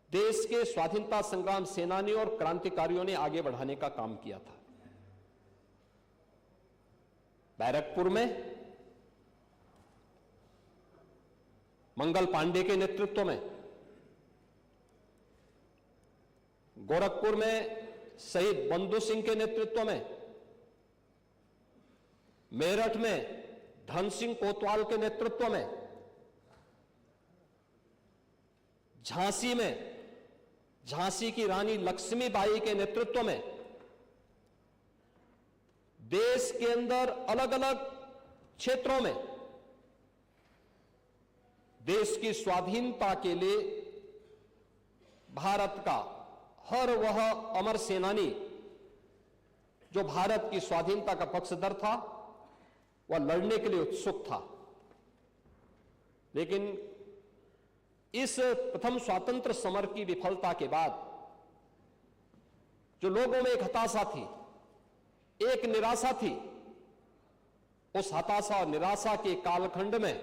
देश के स्वाधीनता संग्राम सेनानियों और क्रांतिकारियों ने आगे बढ़ाने का काम किया था। बैरकपुर में मंगल पांडे के नेतृत्व में, गोरखपुर में शहीद बंधु सिंह के नेतृत्व में, मेरठ में धन सिंह कोतवाल के नेतृत्व में, झांसी में झांसी की रानी लक्ष्मीबाई के नेतृत्व में देश के अंदर अलग अलग क्षेत्रों में देश की स्वाधीनता के लिए भारत का हर वह अमर सेनानी जो भारत की स्वाधीनता का पक्षधर था, वह लड़ने के लिए उत्सुक था। लेकिन इस प्रथम स्वातंत्र समर की विफलता के बाद जो लोगों में एक हताशा थी, एक निराशा थी, उस हताशा और निराशा के कालखंड में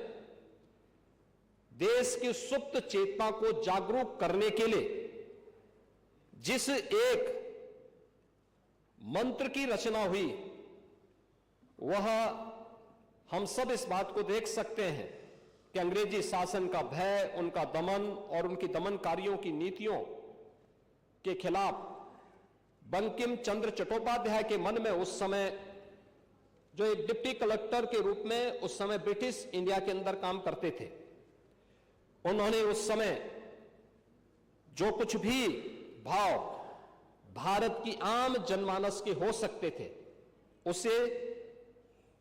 देश की सुप्त चेतना को जागरूक करने के लिए जिस एक मंत्र की रचना हुई, वह हम सब इस बात को देख सकते हैं कि अंग्रेजी शासन का भय, उनका दमन और उनकी दमनकारियों की नीतियों के खिलाफ बंकिम चंद्र चट्टोपाध्याय के मन में उस समय, जो एक डिप्टी कलेक्टर के रूप में उस समय ब्रिटिश इंडिया के अंदर काम करते थे, उन्होंने उस समय जो कुछ भी भाव भारत की आम जनमानस के हो सकते थे, उसे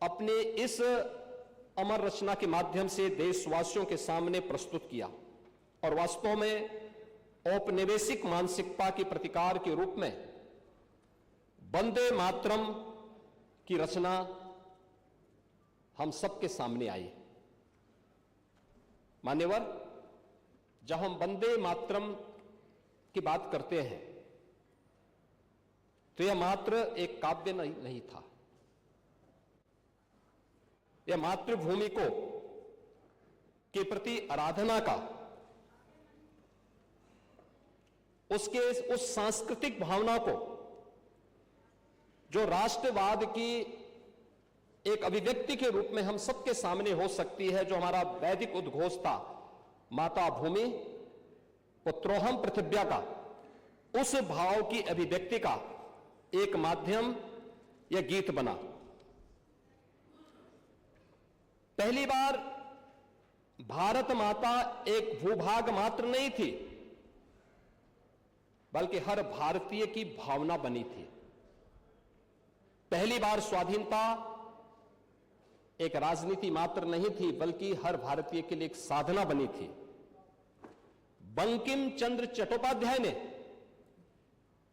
अपने इस अमर रचना के माध्यम से देशवासियों के सामने प्रस्तुत किया और वास्तव में औपनिवेशिक मानसिकता के प्रतिकार के रूप में वंदे मातरम की रचना हम सबके सामने आई। मान्यवर, जब हम वंदे मातरम की बात करते हैं तो यह मात्र एक काव्य नहीं था। यह मातृभूमि को के प्रति आराधना का, उसके उस सांस्कृतिक भावना को जो राष्ट्रवाद की एक अभिव्यक्ति के रूप में हम सबके सामने हो सकती है, जो हमारा वैदिक उद्घोष था, माता भूमि पुत्रोहम पृथिव्या का, उस भाव की अभिव्यक्ति का एक माध्यम यह गीत बना। पहली बार भारत माता एक भूभाग मात्र नहीं थी, बल्कि हर भारतीय की भावना बनी थी। पहली बार स्वाधीनता एक राजनीति मात्र नहीं थी, बल्कि हर भारतीय के लिए एक साधना बनी थी। बंकिम चंद्र चट्टोपाध्याय ने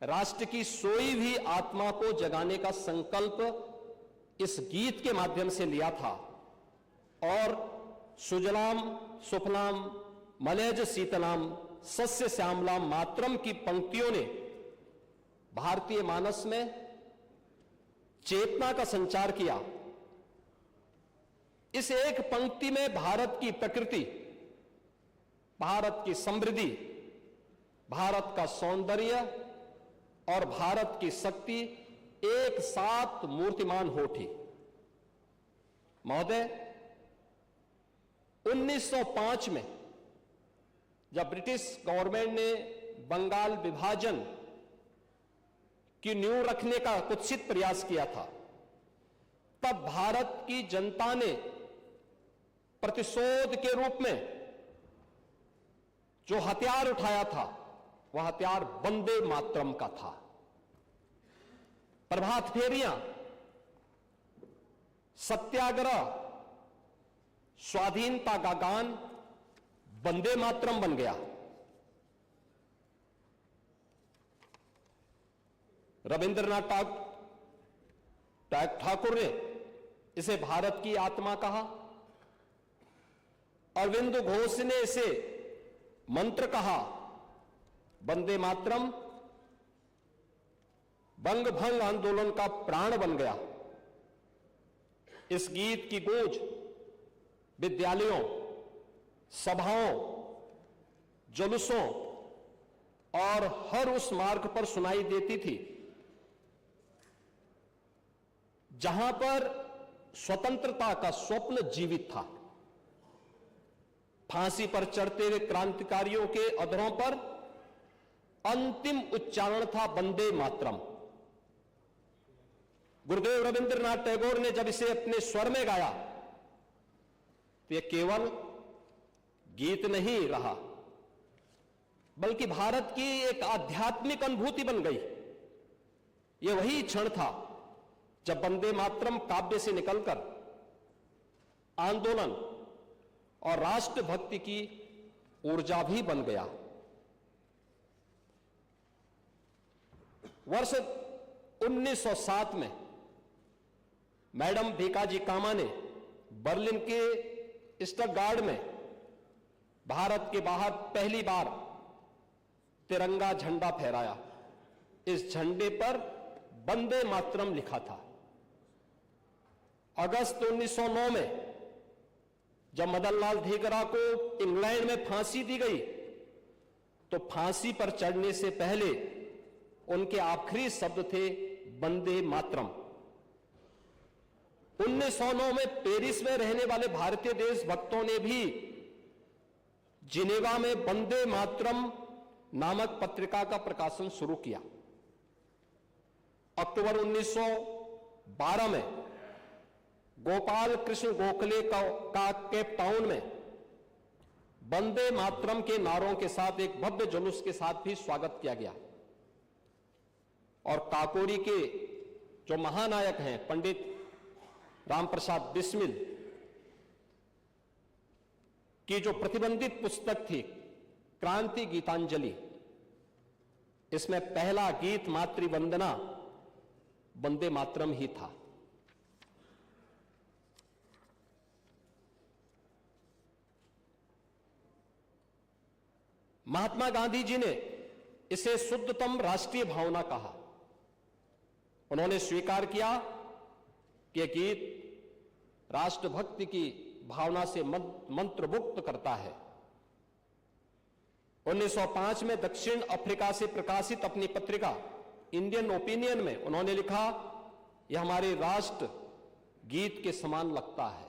राष्ट्र की सोई हुई आत्मा को जगाने का संकल्प इस गीत के माध्यम से लिया था और सुजलाम सुफलाम मलयज शीतलाम सस्य श्यामलाम मातरम की पंक्तियों ने भारतीय मानस में चेतना का संचार किया। इस एक पंक्ति में भारत की प्रकृति, भारत की समृद्धि, भारत का सौंदर्य और भारत की शक्ति एक साथ मूर्तिमान हो उठी। महोदय, 1905 में जब ब्रिटिश गवर्नमेंट ने बंगाल विभाजन की नींव रखने का कुत्सित प्रयास किया था, तब भारत की जनता ने प्रतिशोध के रूप में जो हथियार उठाया था, वह हथियार वंदे मातरम का था। प्रभात फेरियां, सत्याग्रह, स्वाधीनता का गान वंदे मातरम बन गया। रविंद्रनाथ ठाकुर ने इसे भारत की आत्मा कहा, अरविंद घोष ने इसे मंत्र कहा। वंदे मातरम बंग भंग आंदोलन का प्राण बन गया। इस गीत की गूंज विद्यालयों, सभाओं, जुलूसों और हर उस मार्ग पर सुनाई देती थी जहां पर स्वतंत्रता का स्वप्न जीवित था। फांसी पर चढ़ते हुए क्रांतिकारियों के अधरों पर अंतिम उच्चारण था वंदे मातरम। गुरुदेव रविंद्रनाथ टैगोर ने जब इसे अपने स्वर में गाया तो यह केवल गीत नहीं रहा, बल्कि भारत की एक आध्यात्मिक अनुभूति बन गई। यह वही क्षण था जब वंदे मातरम काव्य से निकलकर आंदोलन और राष्ट्रभक्ति की ऊर्जा भी बन गया। वर्ष 1907 में मैडम भीकाजी कामा ने बर्लिन के स्टटगार्ड में भारत के बाहर पहली बार तिरंगा झंडा फहराया। इस झंडे पर वंदे मातरम लिखा था। अगस्त 1909 में जब मदन लाल धीगरा को इंग्लैंड में फांसी दी गई तो फांसी पर चढ़ने से पहले उनके आखिरी शब्द थे वंदे मातरम। 1909 में पेरिस में रहने वाले भारतीय देशभक्तों ने भी जिनेवा में वंदे मातरम नामक पत्रिका का प्रकाशन शुरू किया। अक्टूबर 1912 में गोपाल कृष्ण गोखले का केप टाउन में वंदे मातरम के नारों के साथ एक भव्य जुलूस के साथ भी स्वागत किया गया। और काकोरी के जो महानायक हैं पंडित रामप्रसाद बिस्मिल की जो प्रतिबंधित पुस्तक थी क्रांति गीतांजलि, इसमें पहला गीत मातृवंदना वंदे मातरम ही था। महात्मा गांधी जी ने इसे शुद्धतम राष्ट्रीय भावना कहा। उन्होंने स्वीकार किया कि यह गीत राष्ट्रभक्ति की भावना से मंत्रमुग्ध करता है। 1905 में दक्षिण अफ्रीका से प्रकाशित अपनी पत्रिका इंडियन ओपिनियन में उन्होंने लिखा, यह हमारे राष्ट्र गीत के समान लगता है।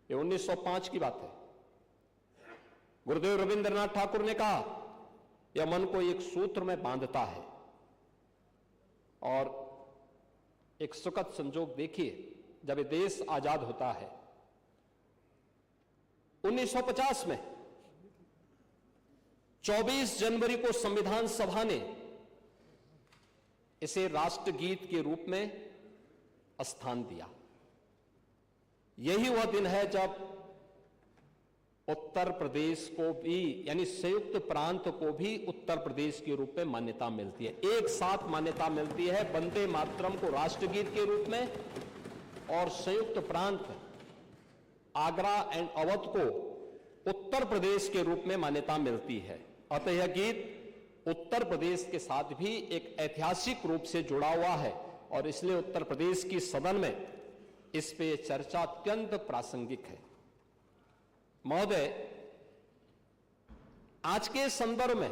यह 1905 की बात है। गुरुदेव रविंद्रनाथ ठाकुर ने कहा, यह मन को एक सूत्र में बांधता है। और एक सुखद संजोग देखिए, जब ये देश आजाद होता है 1950 में 24 जनवरी को संविधान सभा ने इसे राष्ट्रगीत के रूप में स्थान दिया। यही वह दिन है जब उत्तर प्रदेश को भी, यानी संयुक्त प्रांत को भी उत्तर प्रदेश के रूप में मान्यता मिलती है। एक साथ मान्यता मिलती है वंदे मातरम को राष्ट्रगीत के रूप में और संयुक्त प्रांत आगरा एंड अवध को उत्तर प्रदेश के रूप में मान्यता मिलती है। अतः यह गीत उत्तर प्रदेश के साथ भी एक ऐतिहासिक रूप से जुड़ा हुआ है और इसलिए उत्तर प्रदेश की सदन में इस पे चर्चा अत्यंत प्रासंगिक है। महोदय, आज के संदर्भ में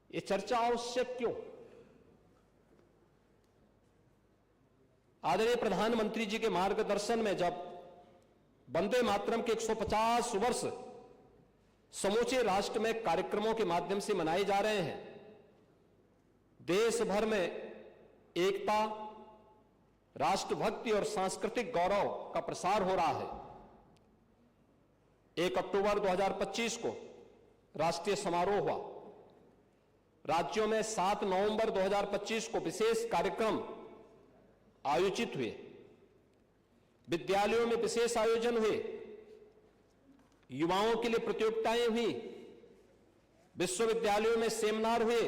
यह चर्चा आवश्यक क्यों? आदरणीय प्रधानमंत्री जी के मार्गदर्शन में जब वंदे मातरम के 150 वर्ष समूचे राष्ट्र में कार्यक्रमों के माध्यम से मनाए जा रहे हैं, देश भर में एकता, राष्ट्रभक्ति और सांस्कृतिक गौरव का प्रसार हो रहा है। 1 अक्टूबर 2025 को राष्ट्रीय समारोह हुआ। राज्यों में 7 नवंबर 2025 को विशेष कार्यक्रम आयोजित हुए। विद्यालयों में विशेष आयोजन हुए, युवाओं के लिए प्रतियोगिताएं हुई, विश्वविद्यालयों में सेमिनार हुए,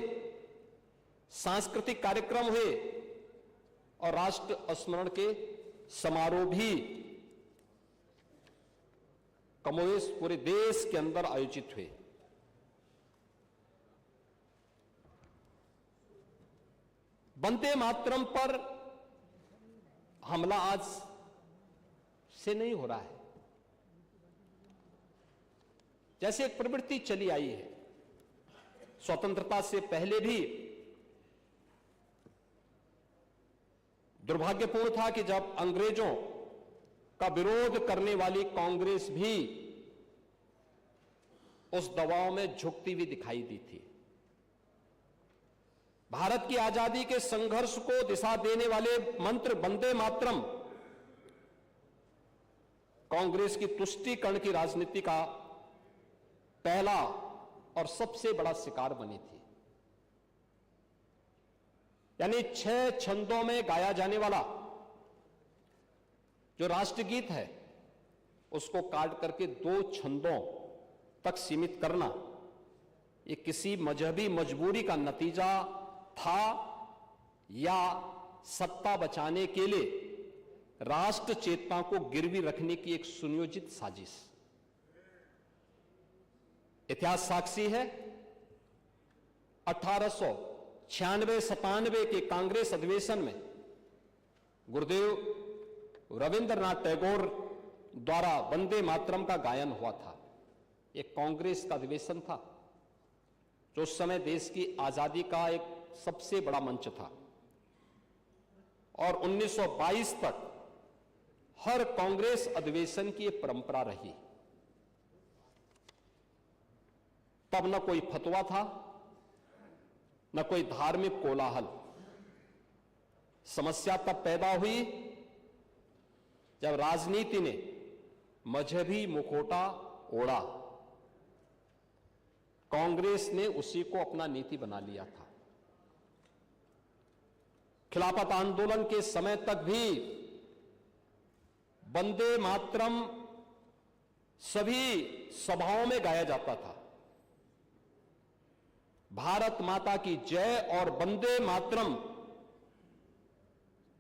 सांस्कृतिक कार्यक्रम हुए और राष्ट्र स्मरण के समारोह भी कमोवेश पूरे देश के अंदर आयोजित हुए। वंदे मातरम पर हमला आज से नहीं हो रहा है। जैसे एक प्रवृत्ति चली आई है स्वतंत्रता से पहले भी दुर्भाग्यपूर्ण था कि जब अंग्रेजों का विरोध करने वाली कांग्रेस भी उस दबाव में झुकती हुई दिखाई दी थी। भारत की आजादी के संघर्ष को दिशा देने वाले मंत्र वंदे मातरम कांग्रेस की तुष्टीकरण की राजनीति का पहला और सबसे बड़ा शिकार बनी थी। यानी 6 छंदों में गाया जाने वाला जो राष्ट्रगीत है उसको काट करके 2 छंदों तक सीमित करना, ये किसी मजहबी मजबूरी का नतीजा था या सत्ता बचाने के लिए राष्ट्र चेतना को गिरवी रखने की एक सुनियोजित साजिश। इतिहास साक्षी है, 1896-97 के कांग्रेस अधिवेशन में गुरुदेव रविंद्रनाथ टैगोर द्वारा वंदे मातरम का गायन हुआ था। एक कांग्रेस का अधिवेशन था जो उस समय देश की आजादी का एक सबसे बड़ा मंच था और 1922 तक हर कांग्रेस अधिवेशन की एक परंपरा रही। तब न कोई फतवा था, न कोई धार्मिक कोलाहल। समस्या तब पैदा हुई जब राजनीति ने मजहबी मुखौटा ओढ़ा। कांग्रेस ने उसी को अपना नीति बना लिया था। खिलाफत आंदोलन के समय तक भी वंदे मातरम सभी सभाओं में गाया जाता था। भारत माता की जय और वंदे मातरम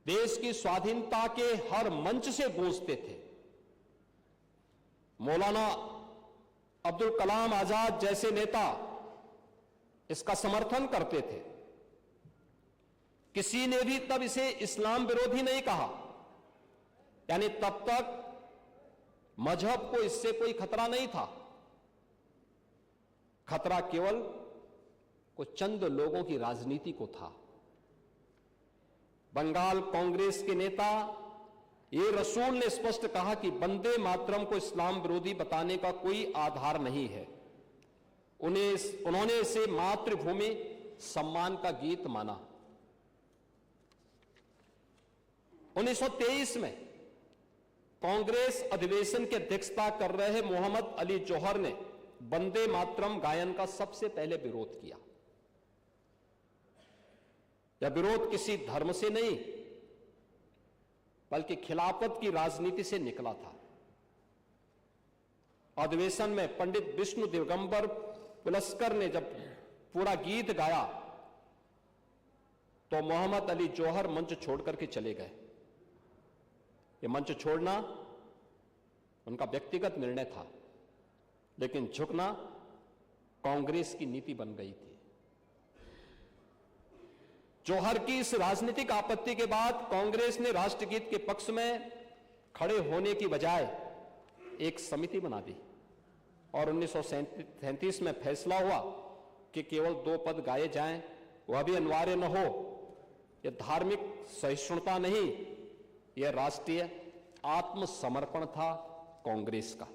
देश की स्वाधीनता के हर मंच से गूंजते थे। मौलाना अब्दुल कलाम आजाद जैसे नेता इसका समर्थन करते थे। किसी ने भी तब इसे इस्लाम विरोधी नहीं कहा। यानी तब तक मजहब को इससे कोई खतरा नहीं था। खतरा केवल कुछ चंद लोगों की राजनीति को था। बंगाल कांग्रेस के नेता ये रसूल ने स्पष्ट कहा कि वंदे मातरम को इस्लाम विरोधी बताने का कोई आधार नहीं है। उन्होंने इसे मातृभूमि सम्मान का गीत माना। 1923 में कांग्रेस अधिवेशन की अध्यक्षता कर रहे मोहम्मद अली जौहर ने वंदे मातरम गायन का सबसे पहले विरोध किया। यह विरोध किसी धर्म से नहीं बल्कि खिलाफत की राजनीति से निकला था। अधिवेशन में पंडित विष्णु दिगंबर पुलस्कर ने जब पूरा गीत गाया तो मोहम्मद अली जौहर मंच छोड़ करके चले गए। ये मंच छोड़ना उनका व्यक्तिगत निर्णय था, लेकिन झुकना कांग्रेस की नीति बन गई थी। जौहर की इस राजनीतिक आपत्ति के बाद कांग्रेस ने राष्ट्रगीत के पक्ष में खड़े होने की बजाय एक समिति बना दी और 1937 में फैसला हुआ कि केवल 2 पद गाए जाएं, वह भी अनिवार्य न हो। यह धार्मिक सहिष्णुता नहीं, यह राष्ट्रीय आत्मसमर्पण था कांग्रेस का।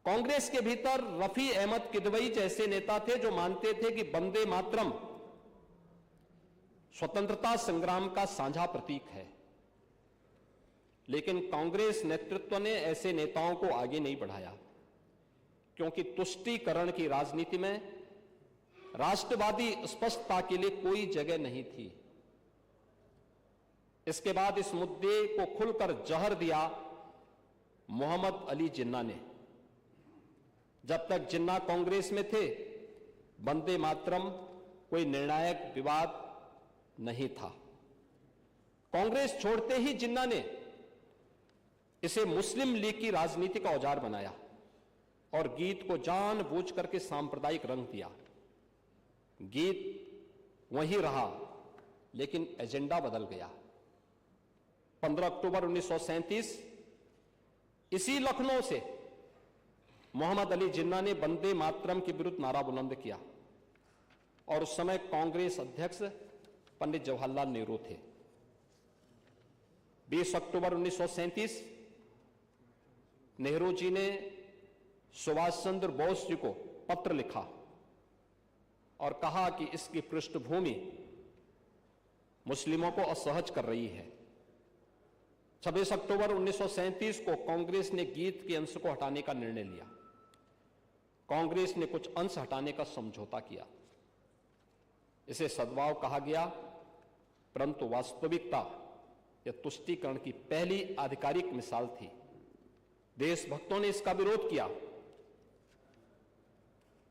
कांग्रेस के भीतर रफी अहमद किदवई जैसे नेता थे जो मानते थे कि वंदे मातरम स्वतंत्रता संग्राम का साझा प्रतीक है। लेकिन कांग्रेस नेतृत्व ने ऐसे नेताओं को आगे नहीं बढ़ाया, क्योंकि तुष्टीकरण की राजनीति में राष्ट्रवादी स्पष्टता के लिए कोई जगह नहीं थी। इसके बाद इस मुद्दे को खुलकर जहर दिया मोहम्मद अली जिन्ना ने। जब तक जिन्ना कांग्रेस में थे, वंदे मातरम कोई निर्णायक विवाद नहीं था। कांग्रेस छोड़ते ही जिन्ना ने इसे मुस्लिम लीग की राजनीति का औजार बनाया और गीत को जानबूझ करके सांप्रदायिक रंग दिया। गीत वही रहा, लेकिन एजेंडा बदल गया। 15 अक्टूबर 1937 इसी लखनऊ से मोहम्मद अली जिन्ना ने वंदे मातरम के विरुद्ध नारा बुलंद किया और उस समय कांग्रेस अध्यक्ष पंडित जवाहरलाल नेहरू थे। 20 अक्टूबर 1937 नेहरू जी ने सुभाष चंद्र बोस जी को पत्र लिखा और कहा कि इसकी पृष्ठभूमि मुस्लिमों को असहज कर रही है। 26 अक्टूबर 1937 को कांग्रेस ने गीत के अंश को हटाने का निर्णय लिया। कांग्रेस ने कुछ अंश हटाने का समझौता किया। इसे सद्भाव कहा गया, परंतु वास्तविकता यह तुष्टीकरण की पहली आधिकारिक मिसाल थी। देशभक्तों ने इसका विरोध किया,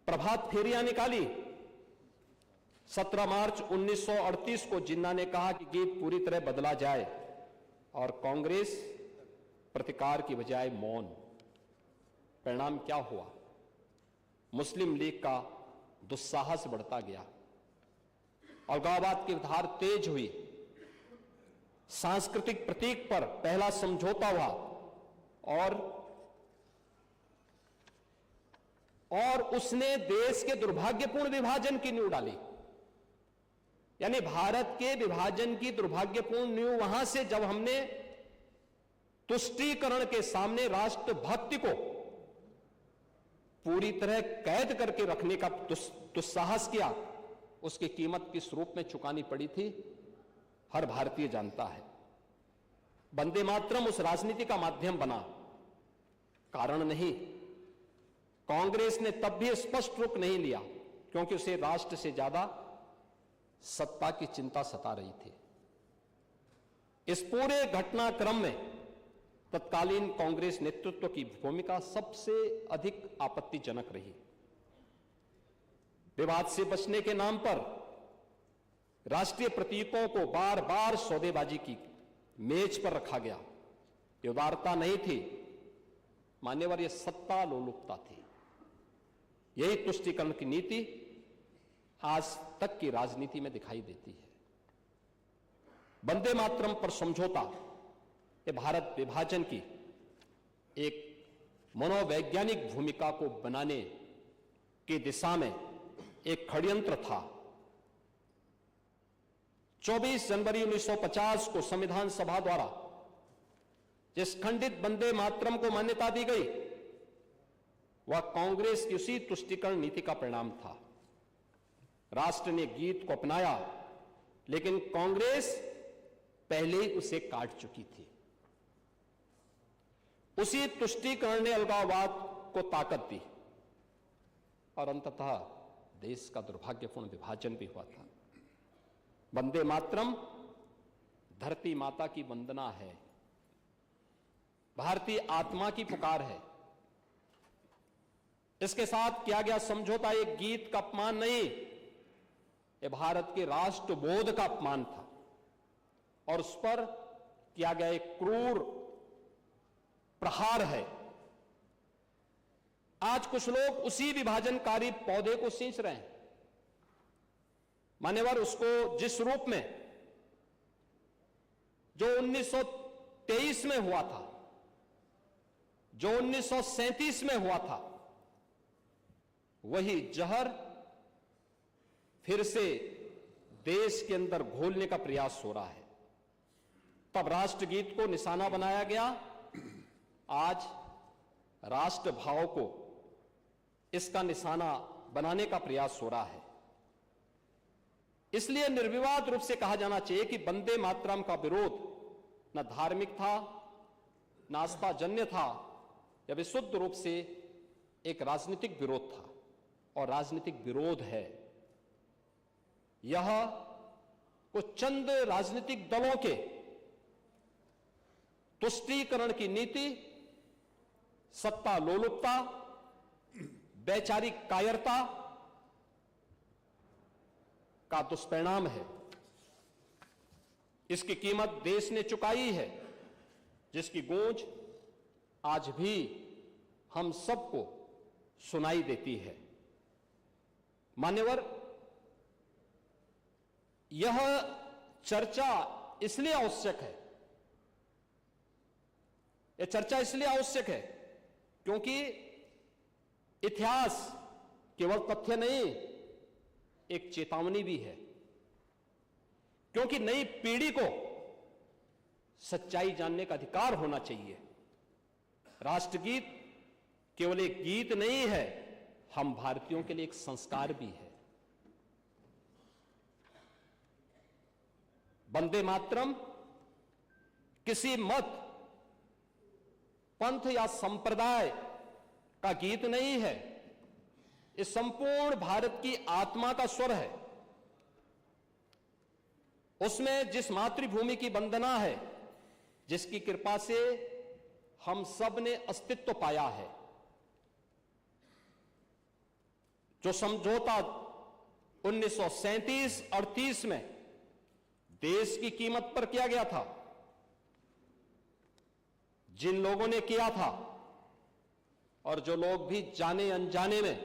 प्रभात फेरियां निकाली। 17 मार्च 1938 को जिन्ना ने कहा कि गीत पूरी तरह बदला जाए और कांग्रेस प्रतिकार की बजाय मौन। परिणाम क्या हुआ? मुस्लिम लीग का दुस्साहस बढ़ता गया, अलगाववाद की धार तेज हुई, सांस्कृतिक प्रतीक पर पहला समझौता हुआ और उसने देश के दुर्भाग्यपूर्ण विभाजन की नींव डाली। यानी भारत के विभाजन की दुर्भाग्यपूर्ण नींव वहां से जब हमने तुष्टीकरण के सामने राष्ट्रभक्ति को पूरी तरह कैद करके रखने का दुस्साहस किया, उसकी कीमत किस रूप में चुकानी पड़ी थी हर भारतीय जानता है। वंदे मातरम उस राजनीति का माध्यम बना, कारण नहीं। कांग्रेस ने तब भी स्पष्ट रुख नहीं लिया क्योंकि उसे राष्ट्र से ज्यादा सत्ता की चिंता सता रही थी। इस पूरे घटनाक्रम में तत्कालीन कांग्रेस नेतृत्व की भूमिका सबसे अधिक आपत्तिजनक रही। विवाद से बचने के नाम पर राष्ट्रीय प्रतीकों को बार बार सौदेबाजी की मेज पर रखा गया। ये उदारता नहीं थी, मान्यवर, यह सत्ता लोलुपता थी। यही तुष्टीकरण की नीति आज तक की राजनीति में दिखाई देती है। वंदे मातरम पर समझौता ये भारत विभाजन की एक मनोवैज्ञानिक भूमिका को बनाने की दिशा में एक षड्यंत्र था। 24 जनवरी 1950 को संविधान सभा द्वारा जिस खंडित वंदे मातरम को मान्यता दी गई, वह कांग्रेस की उसी तुष्टीकरण नीति का परिणाम था। राष्ट्र ने गीत को अपनाया, लेकिन कांग्रेस पहले ही उसे काट चुकी थी। उसी तुष्टीकरण ने अलगाववाद को ताकत दी और अंततः देश का दुर्भाग्यपूर्ण विभाजन भी हुआ था। वंदे मातरम धरती माता की वंदना है, भारतीय आत्मा की पुकार है। इसके साथ किया गया समझौता एक गीत का अपमान नहीं, यह भारत के राष्ट्रबोध का अपमान था और उस पर किया गया एक क्रूर प्रहार है। आज कुछ लोग उसी विभाजनकारी पौधे को सींच रहे हैं। मान्यवर, उसको जिस रूप में जो 1923 में हुआ था, जो 1937 में हुआ था, वही जहर फिर से देश के अंदर घोलने का प्रयास हो रहा है। तब राष्ट्रगीत को निशाना बनाया गया, आज राष्ट्रभाव को इसका निशाना बनाने का प्रयास हो रहा है। इसलिए निर्विवाद रूप से कहा जाना चाहिए कि वंदे मातरम का विरोध न धार्मिक था, न आस्थाजन्य था, यह विशुद्ध रूप से एक राजनीतिक विरोध था और राजनीतिक विरोध है। यह कुछ चंद राजनीतिक दलों के तुष्टीकरण की नीति, सत्ता लोलुपता, वैचारिक कायरता का दुष्परिणाम है। इसकी कीमत देश ने चुकाई है, जिसकी गूंज आज भी हम सबको सुनाई देती है। मान्यवर, यह चर्चा इसलिए आवश्यक है, यह चर्चा इसलिए आवश्यक है क्योंकि इतिहास केवल तथ्य नहीं, एक चेतावनी भी है, क्योंकि नई पीढ़ी को सच्चाई जानने का अधिकार होना चाहिए। राष्ट्रगीत केवल एक गीत नहीं है, हम भारतीयों के लिए एक संस्कार भी है। वंदे मातरम किसी मत, पंथ या संप्रदाय का गीत नहीं है, इस संपूर्ण भारत की आत्मा का स्वर है। उसमें जिस मातृभूमि की वंदना है, जिसकी कृपा से हम सब ने अस्तित्व पाया है, जो समझौता 1937-38 में देश की कीमत पर किया गया था, जिन लोगों ने किया था और जो लोग भी जाने अनजाने में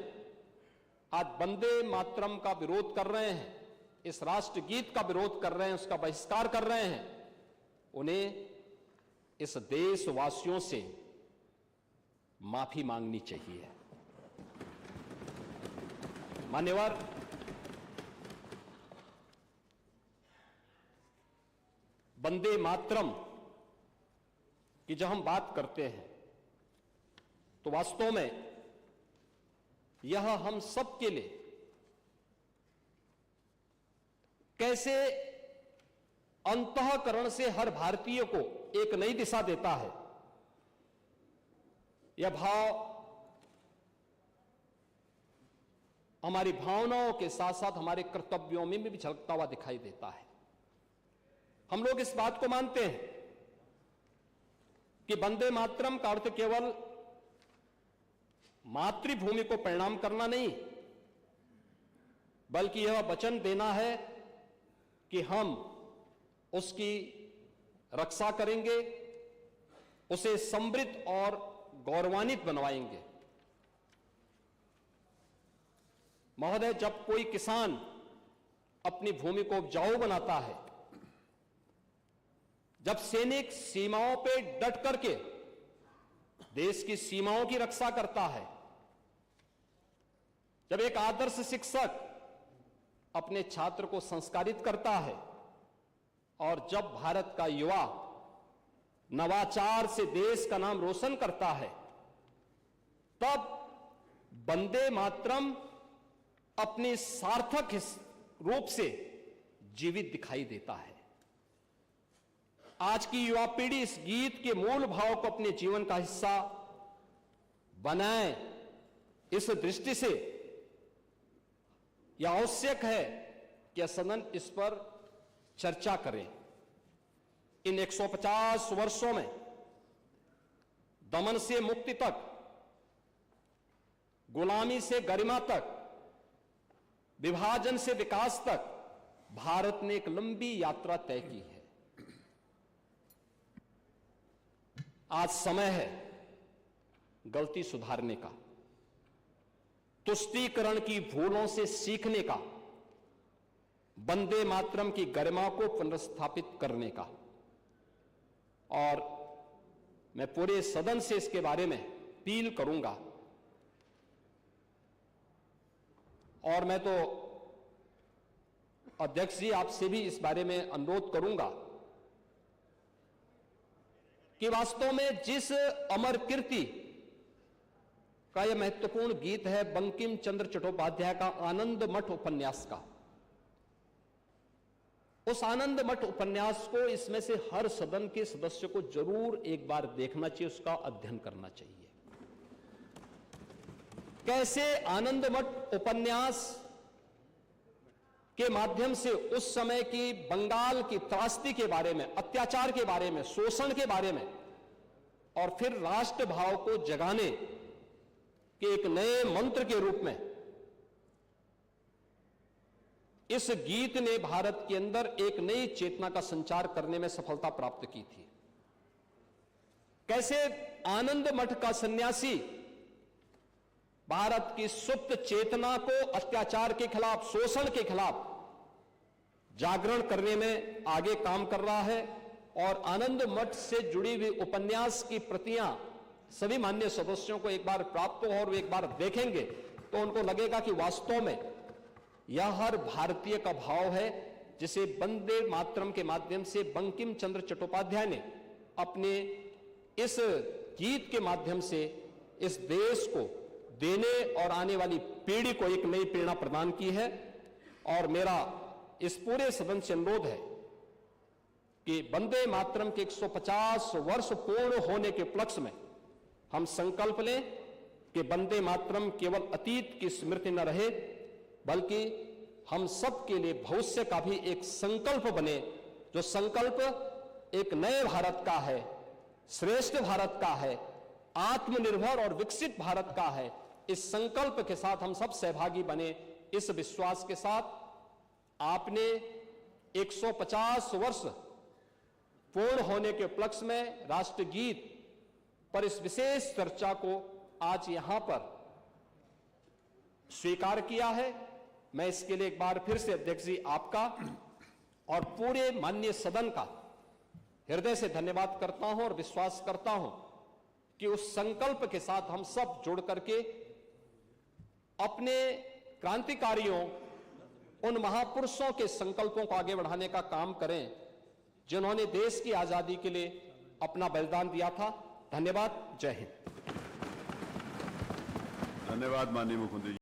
आज वंदे मातरम का विरोध कर रहे हैं, इस राष्ट्रगीत का विरोध कर रहे हैं, उसका बहिष्कार कर रहे हैं, उन्हें इस देशवासियों से माफी मांगनी चाहिए। मान्यवर, वंदे मातरम की जब हम बात करते हैं तो वास्तव में यह हम सब के लिए कैसे अंतःकरण से हर भारतीय को एक नई दिशा देता है। यह भाव हमारी भावनाओं के साथ साथ हमारे कर्तव्यों में भी झलकता हुआ दिखाई देता है। हम लोग इस बात को मानते हैं कि वंदे मातरम का अर्थ केवल मातृभूमि को प्रणाम करना नहीं, बल्कि यह वचन देना है कि हम उसकी रक्षा करेंगे, उसे समृद्ध और गौरवान्वित बनवाएंगे। महोदय, जब कोई किसान अपनी भूमि को उपजाऊ बनाता है, जब सैनिक सीमाओं पे डट करके देश की सीमाओं की रक्षा करता है, जब एक आदर्श शिक्षक अपने छात्र को संस्कारित करता है और जब भारत का युवा नवाचार से देश का नाम रोशन करता है, तब वंदे मातरम अपनी सार्थक रूप से जीवित दिखाई देता है। आज की युवा पीढ़ी इस गीत के मूल भाव को अपने जीवन का हिस्सा बनाए, इस दृष्टि से यह आवश्यक है कि सदन इस पर चर्चा करें। इन 150 वर्षों में दमन से मुक्ति तक, गुलामी से गरिमा तक, विभाजन से विकास तक भारत ने एक लंबी यात्रा तय की है। आज समय है गलती सुधारने का, तुष्टीकरण की भूलों से सीखने का, वंदे मातरम की गरिमा को पुनर्स्थापित करने का। और मैं पूरे सदन से इसके बारे में अपील करूंगा। और मैं तो अध्यक्ष जी आपसे भी इस बारे में अनुरोध करूंगा कि वास्तव में जिस अमर कीर्ति का यह महत्वपूर्ण गीत है, बंकिम चंद्र चट्टोपाध्याय का आनंद मठ उपन्यास का, उस आनंद मठ उपन्यास को इसमें से हर सदन के सदस्य को जरूर एक बार देखना चाहिए, उसका अध्ययन करना चाहिए। कैसे आनंद मठ उपन्यास के माध्यम से उस समय की बंगाल की त्रासदी के बारे में, अत्याचार के बारे में, शोषण के बारे में और फिर राष्ट्र भाव को जगाने के एक नए मंत्र के रूप में इस गीत ने भारत के अंदर एक नई चेतना का संचार करने में सफलता प्राप्त की थी। कैसे आनंद मठ का सन्यासी भारत की सुप्त चेतना को अत्याचार के खिलाफ, शोषण के खिलाफ जागरण करने में आगे काम कर रहा है और आनंद मठ से जुड़ी हुई उपन्यास की प्रतियां सभी माननीय सदस्यों को एक बार प्राप्त हो और वे एक बार देखेंगे तो उनको लगेगा कि वास्तव में यह हर भारतीय का भाव है, जिसे वंदे मातरम के माध्यम से बंकिम चंद्र चट्टोपाध्याय ने अपने इस गीत के माध्यम से इस देश को देने और आने वाली पीढ़ी को एक नई प्रेरणा प्रदान की है। और मेरा इस पूरे सदन से अनुरोध है कि वंदे मातरम के 150 वर्ष पूर्ण होने के उपलक्ष्य में हम संकल्प लें कि वंदे मातरम केवल अतीत की स्मृति न रहे, बल्कि हम सब के लिए भविष्य का भी एक संकल्प बने, जो संकल्प एक नए भारत का है, श्रेष्ठ भारत का है, आत्मनिर्भर और विकसित भारत का है। इस संकल्प के साथ हम सब सहभागी बने। इस विश्वास के साथ आपने 150 वर्ष पूर्ण होने के उपलक्ष्य में राष्ट्रगीत पर इस विशेष चर्चा को आज यहां पर स्वीकार किया है। मैं इसके लिए एक बार फिर से अध्यक्ष जी आपका और पूरे माननीय सदन का हृदय से धन्यवाद करता हूं और विश्वास करता हूं कि उस संकल्प के साथ हम सब जुड़ करके अपने क्रांतिकारियों, उन महापुरुषों के संकल्पों को आगे बढ़ाने का काम करें जिन्होंने देश की आजादी के लिए अपना बलिदान दिया था। धन्यवाद। जय हिंद। धन्यवाद माननीय मुख्यमंत्री जी।